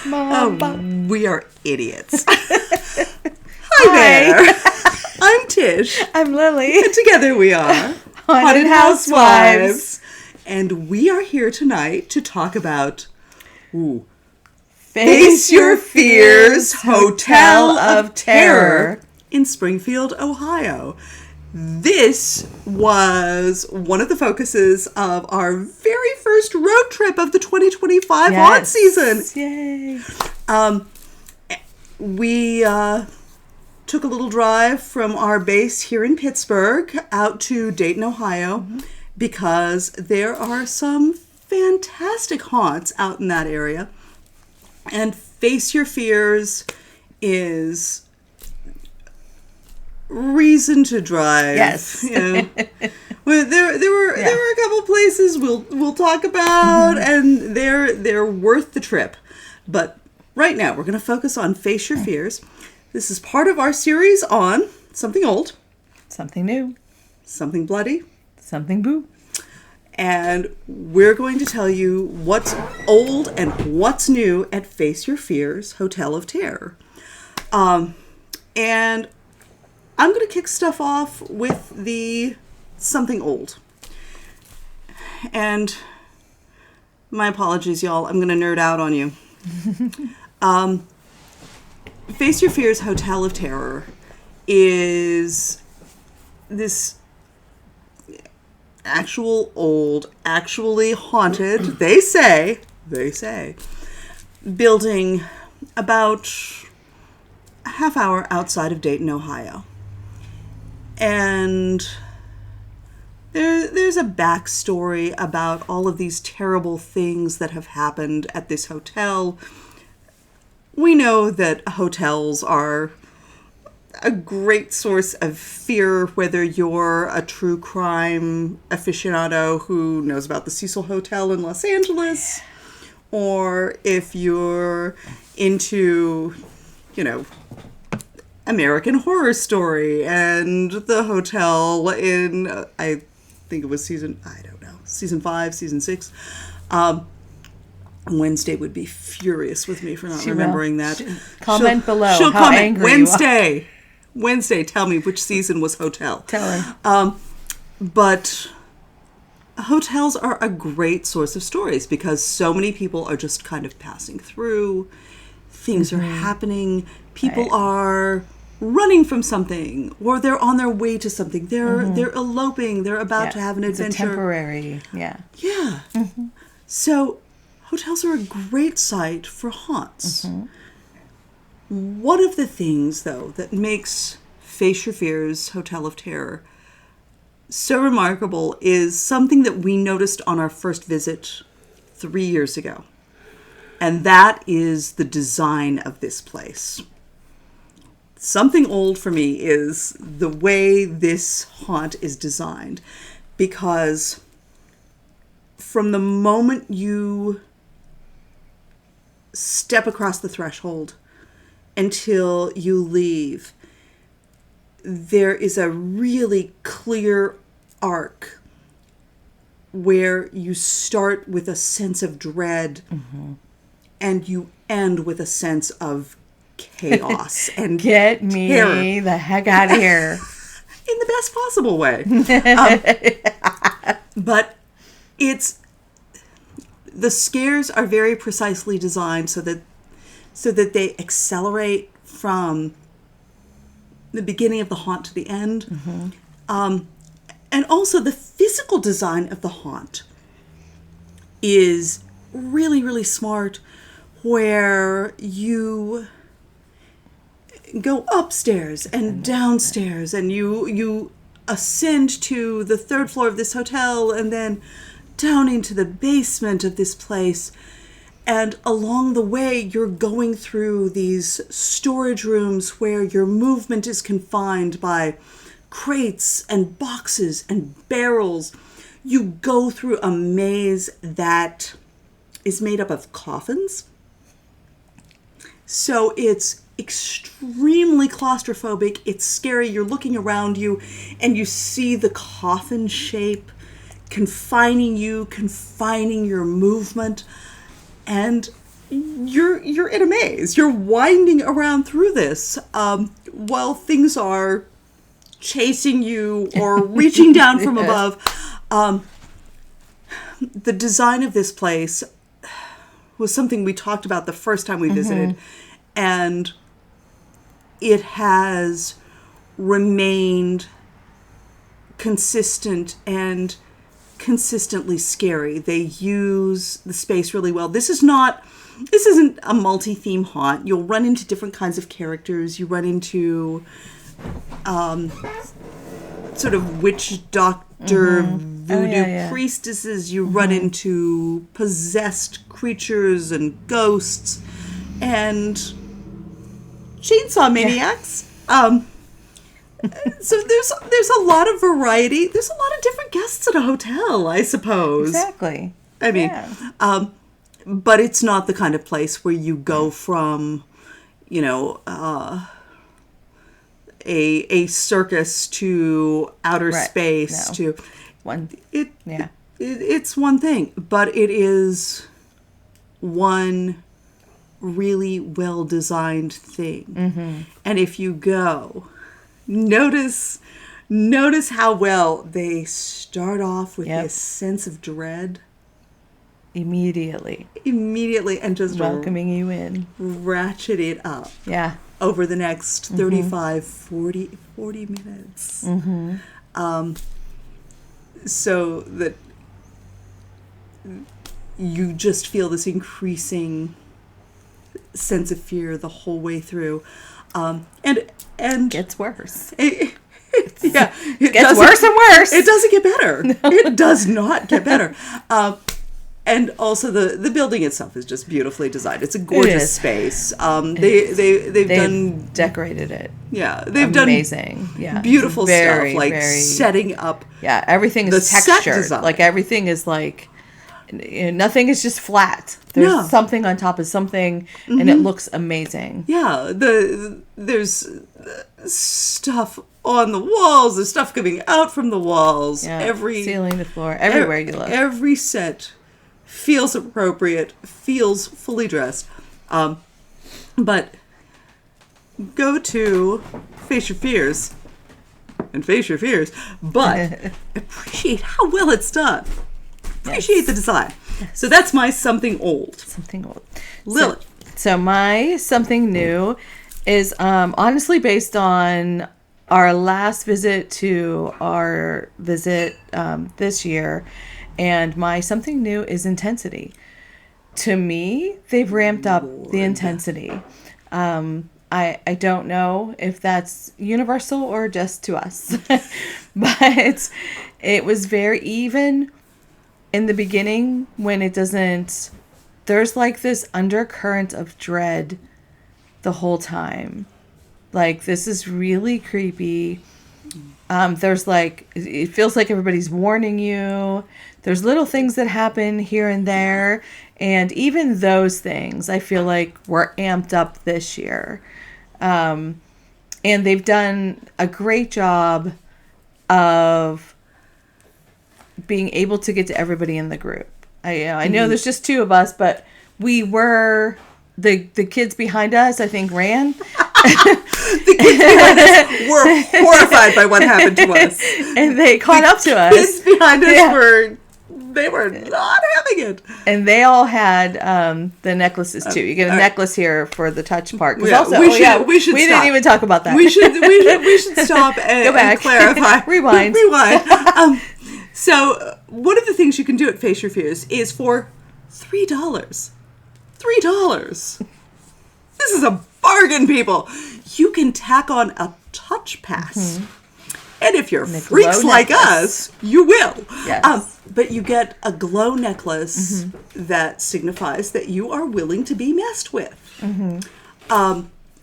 Mom, we are idiots. Hi there. I'm Tish. I'm Lily. And together we are Haunted Housewives. And we are here tonight to talk about Face Your Fears Hotel of Terror in Springfield, Ohio. This was one of the focuses of our very first road trip of the 2025 haunt season. Yay. We took a little drive from our base here in Pittsburgh out to Dayton, Ohio, because there are some fantastic haunts out in that area. And Face Your Fears is reason to drive. Yes. You know. Well, there were a couple places we'll talk about, and they're worth the trip. But right now we're going to focus on Face Your Fears. This is part of our series on something old, Something new. something bloody, Something boo. and we're going to tell you what's old and what's new at Face Your Fears Hotel of Terror. And I'm going to kick stuff off with the something old. And my apologies, y'all. I'm going to nerd out on you. Face Your Fears Hotel of Terror is this actually haunted, they say, building about a half hour outside of Dayton, Ohio. And there's a backstory about all of these terrible things that have happened at this hotel. We know that hotels are a great source of fear, whether you're a true crime aficionado who knows about the Cecil Hotel in Los Angeles, or if you're into, American Horror Story and the hotel in, I think it was season 5, season 6. Wednesday would be furious with me for not remembering that. Comment below. She'll how comment. Angry Wednesday, tell me which season was hotel. Tell her. But hotels are a great source of stories because so many people are just kind of passing through. Things are happening. People are running from something, or they're on their way to something. They're eloping. They're about to have an adventure. It's a temporary, Yeah. So hotels are a great site for haunts. One of the things, though, that makes Face Your Fears Hotel of Terror so remarkable is something that we noticed on our first visit 3 years ago. And that is the design of this place. Something old for me is the way this haunt is designed, because from the moment you step across the threshold until you leave, there is a really clear arc where you start with a sense of dread and you end with a sense of chaos and get me terror. The heck out of here. In the best possible way. But the scares are very precisely designed so that they accelerate from the beginning of the haunt to the end. And also the physical design of the haunt is really, really smart, where you go upstairs and downstairs, and you ascend to the third floor of this hotel and then down into the basement of this place. And along the way, you're going through these storage rooms where your movement is confined by crates and boxes and barrels. You go through a maze that is made up of coffins. So it's extremely claustrophobic. It's scary. You're looking around you and you see the coffin shape confining you, confining your movement, and you're in a maze. You're winding around through this while things are chasing you or reaching down from above. The design of this place was something we talked about the first time we visited, and it has remained consistent and consistently scary. They use the space really well. This isn't a multi-theme haunt. You'll run into different kinds of characters. You run into sort of witch doctor, voodoo priestesses. You run into possessed creatures and ghosts and chainsaw maniacs. So there's a lot of variety. There's a lot of different guests at a hotel, I suppose. Exactly. I mean, but it's not the kind of place where you go from, you know, a circus to outer space to one. It's one thing, but it is one really well designed thing. And if you go, notice how well they start off with this sense of dread immediately and just welcoming you in, ratchet it up over the next 35 40 minutes, so that you just feel this increasing sense of fear the whole way through, and gets worse. It gets worse and worse. It doesn't get better. No. It does not get better. And also the building itself is just beautifully designed. It's a gorgeous space. They've decorated it. Yeah, they've amazing. Done beautiful stuff like setting up. Yeah, everything is textured. Like everything is like, nothing is just flat. There's something on top of something, and it looks amazing. Yeah, there's stuff on the walls. There's stuff coming out from the walls. Yeah, every ceiling to floor, everywhere you look. Every set feels appropriate, feels fully dressed. But go to Face Your Fears and face your fears, but appreciate how well it's done. Appreciate the design. Yes. So that's my something old. Something old. Lily. So my something new is honestly based on our last visit to our visit this year. And my something new is intensity. To me, they've ramped up the intensity. I don't know if that's universal or just to us. But it was very even in the beginning when it doesn't... There's like this undercurrent of dread the whole time. Like, this is really creepy. There's like... It feels like everybody's warning you. There's little things that happen here and there. And even those things, I feel like, were amped up this year. And they've done a great job of being able to get to everybody in the group. I know there's just two of us, but we were... The kids behind us, I think, ran. The kids behind us were horrified by what happened to us. And they caught up to us. The kids behind us were not having it. And they all had the necklaces, too. You get a necklace here for the touch part. Yeah, also, we should we stop. didn't even talk about that. We should stop and, go back. And clarify. Rewind. So one of the things you can do at Face Your Fears is for $3. $3. This is a bargain, people. You can tack on a touch pass. And if you're freaks like us, you will. Yes. But you get a glow necklace that signifies that you are willing to be messed with. And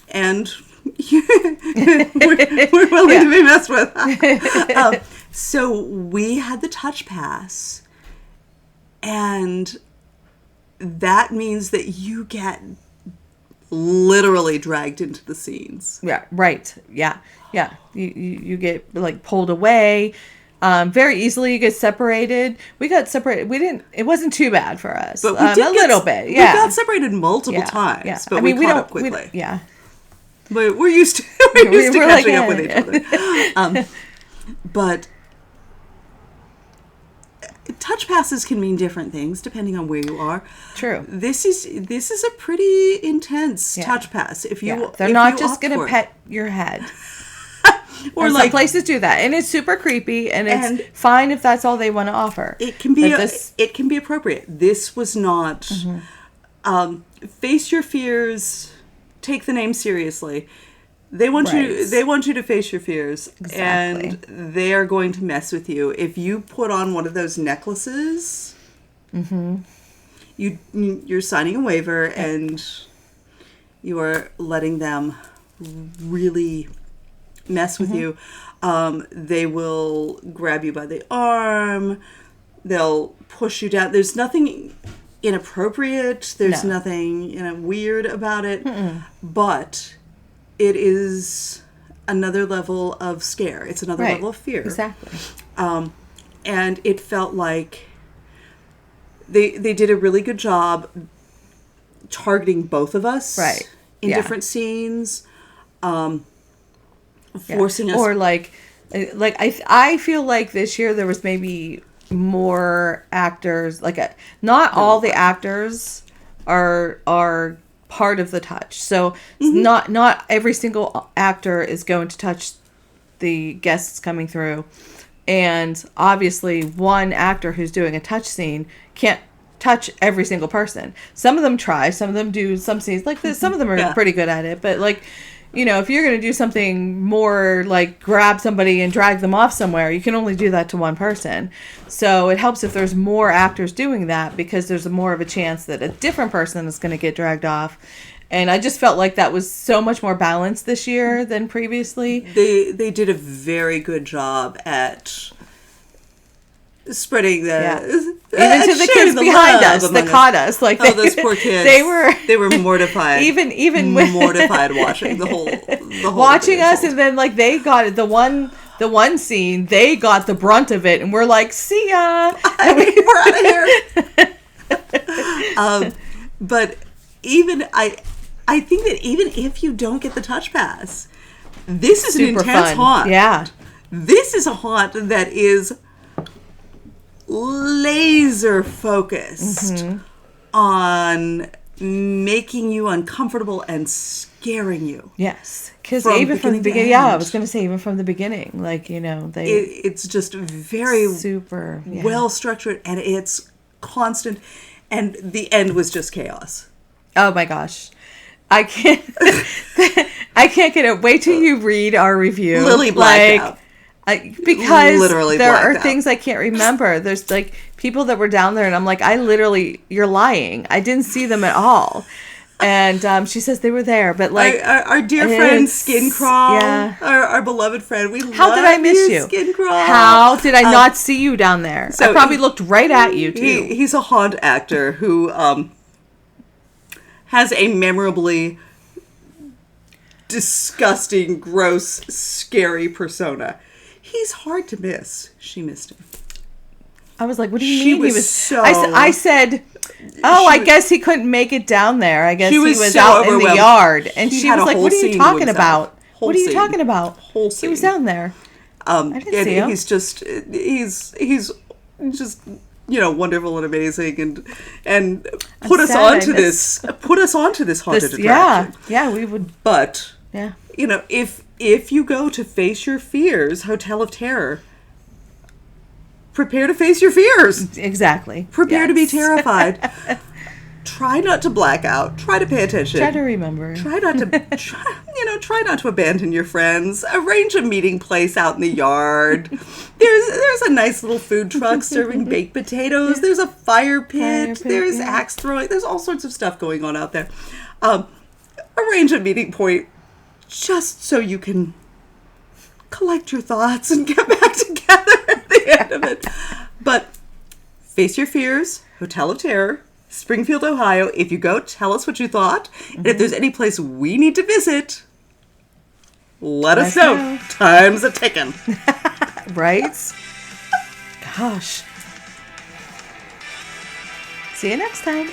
we're willing to be messed with. So we had the touch pass. And that means that you get literally dragged into the scenes. Yeah, right. Yeah. Yeah. You get like pulled away. Very easily you get separated. We got separated. It wasn't too bad for us. But we did a little bit. Yeah. We got separated multiple times, Yeah. but we caught up quickly. Yeah. But we're used to catching up with each other. But touch passes can mean different things depending on where you are. True. This is a pretty intense touch pass. If you they're not just going to pet your head. Or like some places do that, and it's super creepy, and it's fine if that's all they want to offer. It can be it can be appropriate. This was not. Face your fears. Take the name seriously. They want you. They want you to face your fears, and they are going to mess with you if you put on one of those necklaces. You're signing a waiver, and you are letting them really mess with you. They will grab you by the arm. They'll push you down. There's nothing inappropriate. There's nothing weird about it. But it is another level of scare. It's another level of fear. Exactly. And it felt like they did a really good job targeting both of us in different scenes. Forcing us, or like I feel like this year there was maybe more actors. Not all the actors are part of the touch. So not every single actor is going to touch the guests coming through, and obviously one actor who's doing a touch scene can't touch every single person. Some of them try. Some of them do some scenes like this. Some of them are pretty good at it, but if you're going to do something more like grab somebody and drag them off somewhere, you can only do that to one person. So it helps if there's more actors doing that, because there's more of a chance that a different person is going to get dragged off. And I just felt like that was so much more balanced this year than previously. They did a very good job at spreading the even to the kids behind us that caught us, those poor kids, they were mortified, even with mortified watching the whole watching us, and then they got it, the one scene they got the brunt of it, and we're like, see ya, we're out of here. But even I think that even if you don't get the touch pass, this is an intense haunt. Yeah, this is a haunt that is laser focused on making you uncomfortable and scaring you. Yes, because even from the beginning, I was going to say even from the beginning, it's just very super well structured, and it's constant, and the end was just chaos. Oh my gosh, I can't get it. Wait till you read our review. Lily blacked out. Because literally there are things I can't remember. There's people that were down there, and I'm like, you're lying. I didn't see them at all. And she says they were there, but our dear friend Skin Crawl, our beloved friend, how did I miss you, Skin Crawl? How did I not see you down there? So I probably looked right at you too. He's a haunt actor who has a memorably disgusting, gross, scary persona. He's hard to miss. She missed him. I was like, what do you mean? He was so... I said, I guess he couldn't make it down there. I guess he was so out in the yard. And she was like, what are you talking about? What are you talking about? He was down there. I didn't see him. He's just wonderful and amazing, and put us onto this haunted attraction. Yeah, we would. But if you go to Face Your Fears, Hotel of Terror, prepare to face your fears. Exactly. Prepare to be terrified. Try not to black out. Try to pay attention. Try to remember. Try not to abandon your friends. Arrange a meeting place out in the yard. There's a nice little food truck serving baked potatoes. There's a fire pit. There's axe throwing. There's all sorts of stuff going on out there. Arrange a meeting point just so you can collect your thoughts and get back together at the end of it. But Face Your Fears, Hotel of Terror, Springfield, Ohio. If you go, tell us what you thought. And if there's any place we need to visit, let us know. Time's a ticking. Right? Gosh. See you next time.